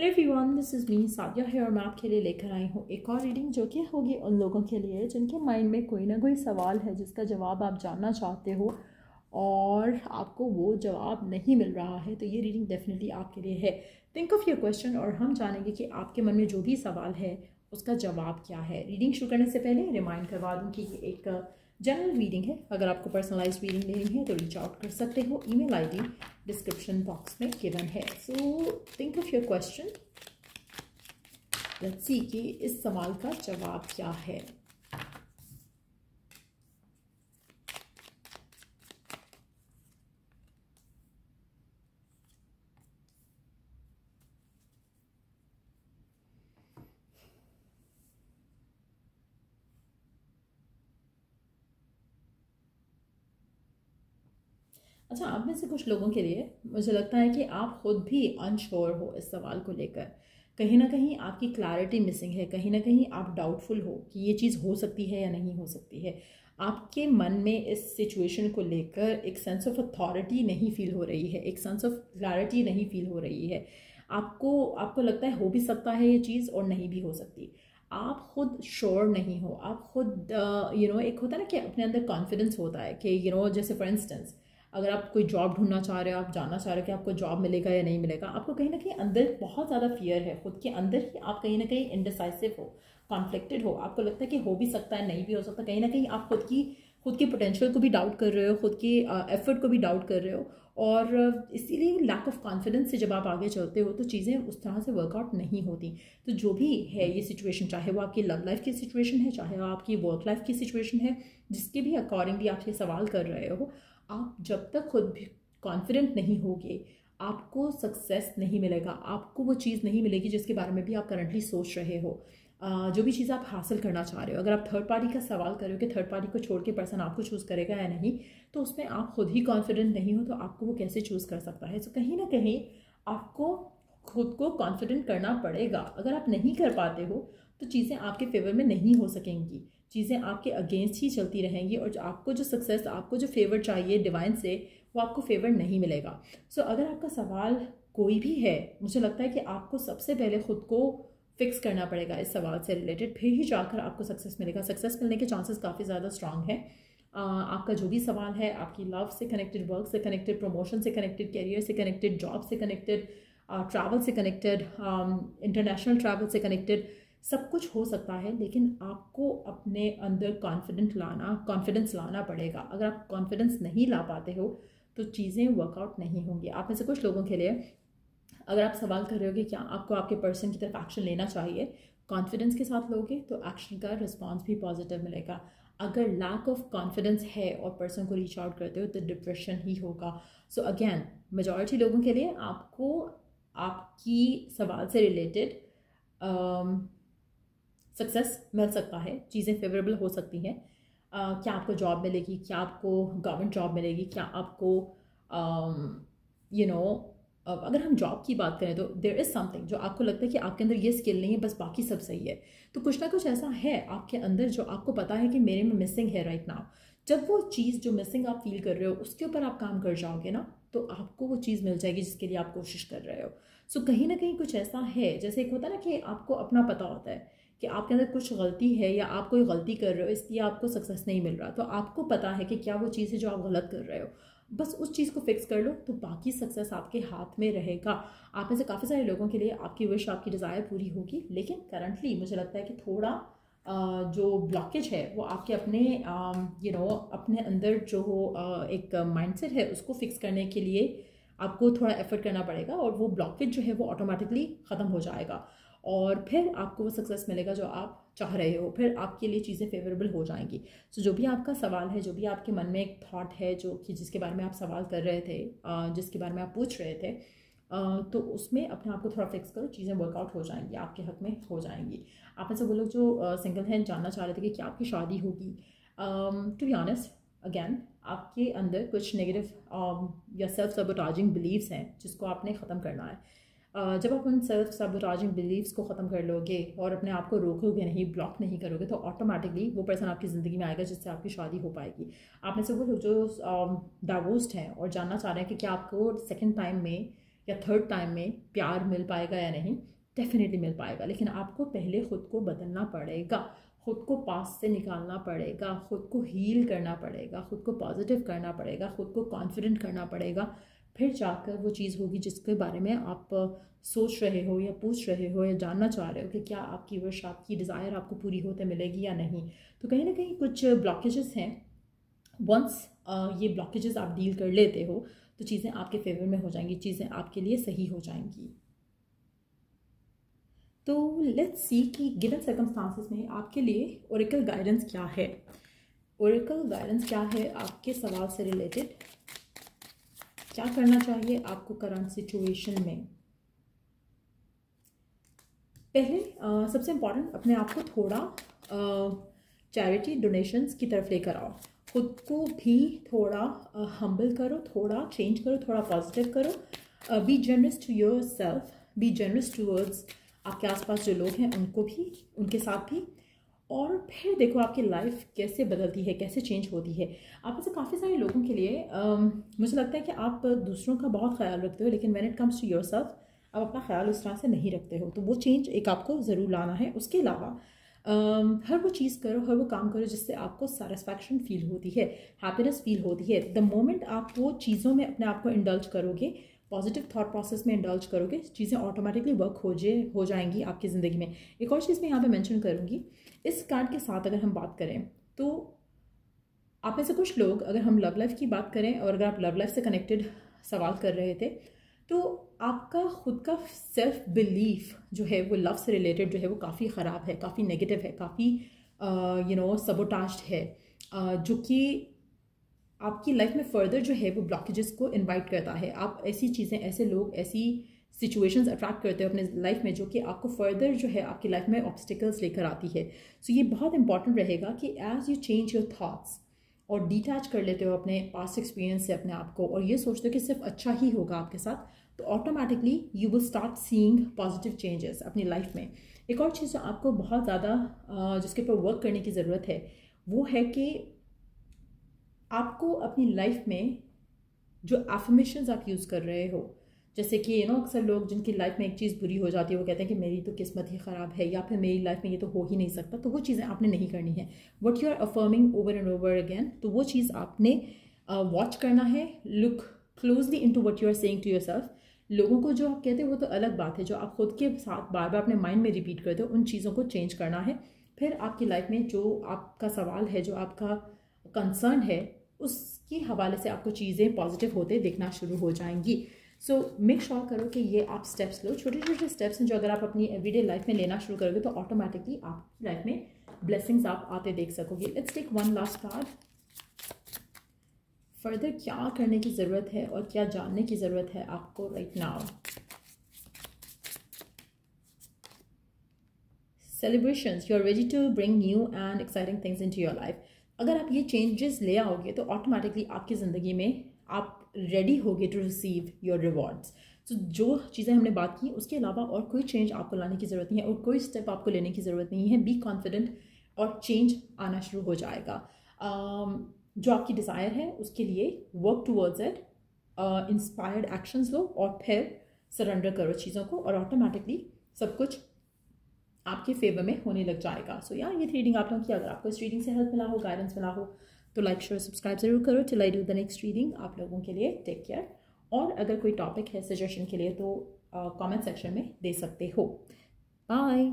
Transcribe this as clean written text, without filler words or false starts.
Hello everyone, this is me Sadia है और मैं आपके लिए लेकर आई हूँ एक और रीडिंग जो कि होगी उन लोगों के लिए जिनके माइंड में कोई ना कोई सवाल है जिसका जवाब आप जानना चाहते हो और आपको वो जवाब नहीं मिल रहा है। तो ये रीडिंग डेफिनेटली आपके लिए है। थिंक ऑफ योर क्वेश्चन और हम जानेंगे कि आपके मन में जो भी सवाल है उसका जवाब क्या है। रीडिंग शुरू करने से पहले रिमाइंड करवा दूँ कि ये एक जनरल रीडिंग है। अगर आपको पर्सनलाइज रीडिंग लेनी है तो रीच आउट कर सकते हो। ईमेल आईडी डिस्क्रिप्शन बॉक्स में गिवन है। So think of your question, let's see कि इस सवाल का जवाब क्या है। अच्छा, आप में से कुछ लोगों के लिए मुझे लगता है कि आप खुद भी अनश्योर हो इस सवाल को लेकर। कहीं ना कहीं आपकी क्लैरिटी मिसिंग है, कहीं ना कहीं आप डाउटफुल हो कि ये चीज़ हो सकती है या नहीं हो सकती है। आपके मन में इस सिचुएशन को लेकर एक सेंस ऑफ अथॉरिटी नहीं फील हो रही है, एक सेंस ऑफ क्लैरिटी नहीं फील हो रही है। आपको आपको लगता है हो भी सकता है ये चीज़ और नहीं भी हो सकती। आप खुद श्योर नहीं हो। आप खुद एक होता है ना कि अपने अंदर कॉन्फिडेंस होता है कि जैसे फॉर इंस्टेंस अगर आप कोई जॉब ढूंढना चाह रहे हो, आप जानना चाह रहे हो कि आपको जॉब मिलेगा या नहीं मिलेगा, आपको कहीं ना कहीं अंदर बहुत ज़्यादा फियर है। खुद के अंदर ही आप कहीं ना कहीं इनडिसाइसिव हो, कॉन्फ्लिक्टेड हो। आपको लगता है कि हो भी सकता है, नहीं भी हो सकता। कहीं ना कहीं आप खुद के पोटेंशियल को भी डाउट कर रहे हो, खुद के एफर्ट को भी डाउट कर रहे हो। और इसीलिए लैक ऑफ कॉन्फिडेंस से जब आप आगे चलते हो तो चीज़ें उस तरह से वर्कआउट नहीं होती। तो जो भी है ये सिचुएशन, चाहे वो आपकी लव लाइफ की सिचुएशन है, चाहे वो आपकी वर्क लाइफ की सिचुएशन है, जिसके भी अकॉर्डिंगली आप ये सवाल कर रहे हो, आप जब तक खुद भी कॉन्फिडेंट नहीं होगे आपको सक्सेस नहीं मिलेगा। आपको वो चीज़ नहीं मिलेगी जिसके बारे में भी आप करंटली सोच रहे हो। जो भी चीज़ आप हासिल करना चाह रहे हो, अगर आप थर्ड पार्टी का सवाल कर रहे हो कि थर्ड पार्टी को छोड़ के पर्सन आपको चूज़ करेगा या नहीं, तो उसमें आप खुद ही कॉन्फिडेंट नहीं हो तो आपको वो कैसे चूज़ कर सकता है। तो कहीं ना कहीं आपको खुद को कॉन्फिडेंट करना पड़ेगा। अगर आप नहीं कर पाते हो तो चीज़ें आपके फेवर में नहीं हो सकेंगी, चीज़ें आपके अगेंस्ट ही चलती रहेंगी और आपको जो सक्सेस, आपको जो फेवर चाहिए डिवाइन से, वो आपको फेवर नहीं मिलेगा। सो अगर आपका सवाल कोई भी है, मुझे लगता है कि आपको सबसे पहले खुद को फिक्स करना पड़ेगा इस सवाल से रिलेटेड, फिर ही जाकर आपको सक्सेस मिलेगा। सक्सेस मिलने के चांसेस काफ़ी ज़्यादा स्ट्रांग है। आपका जो भी सवाल है, आपकी लव से कनेक्टेड, वर्क से कनेक्टेड, प्रमोशन से कनेक्टेड, करियर से कनेक्टेड, जॉब से कनेक्टेड, ट्रैवल से कनेक्टेड, इंटरनेशनल ट्रैवल से कनेक्टेड, सब कुछ हो सकता है। लेकिन आपको अपने अंदर कॉन्फिडेंस लाना पड़ेगा। अगर आप कॉन्फिडेंस नहीं ला पाते हो तो चीज़ें वर्कआउट नहीं होंगी। आप में से कुछ लोगों के लिए अगर आप सवाल कर रहे हो कि क्या आपको आपके पर्सन की तरफ एक्शन लेना चाहिए, कॉन्फिडेंस के साथ लोगे तो एक्शन का रिस्पॉन्स भी पॉजिटिव मिलेगा। अगर लैक ऑफ कॉन्फिडेंस है और पर्सन को रीच आउट करते हो तो डिप्रेशन ही होगा। सो अगेन, मेजॉरिटी लोगों के लिए आपको आपकी सवाल से रिलेटेड सक्सेस मिल सकता है, चीज़ें फेवरेबल हो सकती हैं। क्या आपको जॉब मिलेगी, क्या आपको गवर्नमेंट जॉब मिलेगी, क्या आपको अगर हम जॉब की बात करें तो देयर इज़ समथिंग जो आपको लगता है कि आपके अंदर ये स्किल नहीं है, बस बाकी सब सही है। तो कुछ ना कुछ ऐसा है आपके अंदर जो आपको पता है कि मेरे में मिसिंग है राइट नाउ। जब वो चीज़ जो मिसिंग आप फील कर रहे हो उसके ऊपर आप काम कर जाओगे ना, तो आपको वो चीज़ मिल जाएगी जिसके लिए आप कोशिश कर रहे हो। सो कहीं ना कहीं कुछ ऐसा है, जैसे एक होता है ना कि आपको अपना पता होता है कि आपके अंदर कुछ गलती है या आप कोई गलती कर रहे हो इसलिए आपको सक्सेस नहीं मिल रहा। तो आपको पता है कि क्या वो चीज़ है जो आप गलत कर रहे हो, बस उस चीज़ को फिक्स कर लो तो बाकी सक्सेस आपके हाथ में रहेगा। आप में से काफ़ी सारे लोगों के लिए आपकी विश, आपकी डिज़ायर पूरी होगी। लेकिन करंटली मुझे लगता है कि थोड़ा जो ब्लॉकेज है वो आपके अपने अपने अंदर जो एक माइंडसेट है उसको फिक्स करने के लिए आपको थोड़ा एफर्ट करना पड़ेगा और वो ब्लॉकेज जो है वो ऑटोमेटिकली ख़त्म हो जाएगा और फिर आपको वो सक्सेस मिलेगा जो आप चाह रहे हो। फिर आपके लिए चीज़ें फेवरेबल हो जाएंगी। सो जो भी आपका सवाल है, जो भी आपके मन में एक थॉट है जो कि जिसके बारे में आप सवाल कर रहे थे, जिसके बारे में आप पूछ रहे थे, तो उसमें अपने आप को थोड़ा फिक्स करो, चीज़ें वर्कआउट हो जाएंगी, आपके हक में हो जाएंगी। आप में से वो लोग जो सिंगल हैं, जानना चाह रहे थे कि क्या आपकी शादी होगी, टू बी ऑनेस्ट अगेन आपके अंदर कुछ नेगेटिव या सेल्फ सबोटाजिंग बिलीव्स हैं जिसको आपने ख़त्म करना है। जब आप उन सेल्फ सबोटाजिंग बिलीव्स को ख़त्म कर लोगे और अपने आप को रोकोगे नहीं, ब्लॉक नहीं करोगे, तो ऑटोमेटिकली वो पर्सन आपकी ज़िंदगी में आएगा जिससे आपकी शादी हो पाएगी। आप में से वो लोग जो डाइवोर्स्ड हैं और जानना चाह रहे हैं कि क्या आपको सेकंड टाइम में या थर्ड टाइम में प्यार मिल पाएगा या नहीं, डेफिनेटली मिल पाएगा, लेकिन आपको पहले खुद को बदलना पड़ेगा, खुद को पास से निकालना पड़ेगा, खुद को हील करना पड़ेगा, खुद को पॉजिटिव करना पड़ेगा, खुद को कॉन्फिडेंट करना पड़ेगा, फिर जाकर वो चीज़ होगी जिसके बारे में आप सोच रहे हो या पूछ रहे हो या जानना चाह रहे हो कि क्या आपकी विश, आपकी डिज़ायर आपको पूरी होते मिलेगी या नहीं। तो कहीं ना कहीं कुछ ब्लॉकेजेस हैं, वंस ये ब्लॉकेजेस आप डील कर लेते हो तो चीज़ें आपके फेवर में हो जाएंगी, चीज़ें आपके लिए सही हो जाएंगी। तो लेट्स सी कि गिवन सर्कमस्टांसेस में आपके लिए ओरेकल गाइडेंस क्या है। ओरेकल गाइडेंस क्या है आपके सवाल से रिलेटेड, क्या करना चाहिए आपको करंट सिचुएशन में। पहले सबसे इम्पॉर्टेंट, अपने आप को थोड़ा चैरिटी डोनेशंस की तरफ लेकर आओ, खुद को भी थोड़ा हम्बल करो, थोड़ा चेंज करो, थोड़ा पॉजिटिव करो, be generous to yourself, be generous towards आपके आसपास जो लोग हैं उनको भी, उनके साथ भी, और फिर देखो आपकी लाइफ कैसे बदलती है, कैसे चेंज होती है। आप ऐसे काफ़ी सारे लोगों के लिए मुझे लगता है कि आप दूसरों का बहुत ख्याल रखते हो, लेकिन when it comes to yourself आप अपना ख्याल उस तरह से नहीं रखते हो, तो वो चेंज एक आपको ज़रूर लाना है। उसके अलावा हर वो चीज़ करो, हर वो काम करो जिससे आपको सेटिस्फैक्शन फील होती है, हैप्पीनेस फील होती है। द मोमेंट आप वो चीज़ों में अपने आप को इंडल्ज करोगे, पॉजिटिव थॉट प्रोसेस में इंडल्ज करोगे, चीज़ें ऑटोमेटिकली वर्क हो जाएंगी आपकी ज़िंदगी में। एक और चीज़ मैं यहाँ पे मेंशन करूँगी, इस कार्ड के साथ अगर हम बात करें तो आप में से कुछ लोग, अगर हम लव लाइफ की बात करें और अगर आप लव लाइफ से कनेक्टेड सवाल कर रहे थे, तो आपका खुद का सेल्फ बिलीफ जो है वो लव से रिलेटेड जो है वो काफ़ी ख़राब है, काफ़ी नेगेटिव है, काफ़ी सबोटाज्ड है, जो कि आपकी लाइफ में फर्दर जो है वो ब्लॉकेजेस को इनवाइट करता है। आप ऐसी चीज़ें, ऐसे लोग, ऐसी सिचुएशंस अट्रैक्ट करते हो अपने लाइफ में जो कि आपको फर्दर जो है आपकी लाइफ में ऑब्स्टिकल्स लेकर आती है। सो ये बहुत इंपॉर्टेंट रहेगा कि as you change your thoughts और डिटैच कर लेते हो अपने पास्ट एक्सपीरियंस से अपने आप को, और ये सोचते हो कि सिर्फ अच्छा ही होगा आपके साथ, तो automatically you will start seeing positive changes अपनी लाइफ में। एक और चीज़ जो आपको बहुत ज़्यादा जिसके ऊपर वर्क करने की ज़रूरत है वो है कि आपको अपनी लाइफ में जो एफर्मेशंस आप यूज़ कर रहे हो, जैसे कि अक्सर लोग जिनकी लाइफ में एक चीज़ बुरी हो जाती है वो कहते हैं कि मेरी तो किस्मत ही ख़राब है, या फिर मेरी लाइफ में ये तो हो ही नहीं सकता, तो वो चीज़ें आपने नहीं करनी है। What you are affirming over and over again, तो वो चीज़ आपने वॉच करना है, look closely into what you are saying to yourself. लोगों को जो आप कहते हो वो तो अलग बात है, जो आप खुद के साथ बार बार अपने माइंड में रिपीट करते हो उन चीज़ों को चेंज करना है। फिर आपकी लाइफ में जो आपका सवाल है, जो आपका कंसर्न है, उसके हवाले से आपको चीज़ें पॉजिटिव होते देखना शुरू हो जाएंगी। सो मेक श्योर करो कि ये आप स्टेप्स लो, छोटे छोटे स्टेप्स हैं जो अगर आप अपनी एवरीडे लाइफ में लेना शुरू करोगे तो ऑटोमेटिकली आपकी लाइफ में ब्लेसिंग्स आप आते देख सकोगे। Let's take one last card. Further क्या करने की ज़रूरत है और क्या जानने की ज़रूरत है आपको right now. Celebrations, you are ready to bring new and exciting things into your life. अगर आप ये चेंजेस ले आओगे तो ऑटोमेटिकली आपकी ज़िंदगी में आप रेडी होगे टू रिसीव योर रिवॉर्ड्स। तो जो चीज़ें हमने बात की उसके अलावा और कोई चेंज आपको लाने की ज़रूरत नहीं है और कोई स्टेप आपको लेने की ज़रूरत नहीं है। बी कॉन्फिडेंट और चेंज आना शुरू हो जाएगा। जो आपकी डिज़ायर है उसके लिए work towards it, inspired actions लो और फिर सरेंडर करो चीज़ों को, और ऑटोमेटिकली सब कुछ आपके फेवर में होने लग जाएगा। सो यार ये रीडिंग आप लोगों की, अगर आपको इस रीडिंग से हेल्प मिला हो, गाइडेंस मिला हो, तो लाइक शेयर सब्सक्राइब जरूर करो। Till I do the next reading, आप लोगों के लिए टेक केयर। और अगर कोई टॉपिक है सजेशन के लिए तो कमेंट सेक्शन में दे सकते हो। बाय।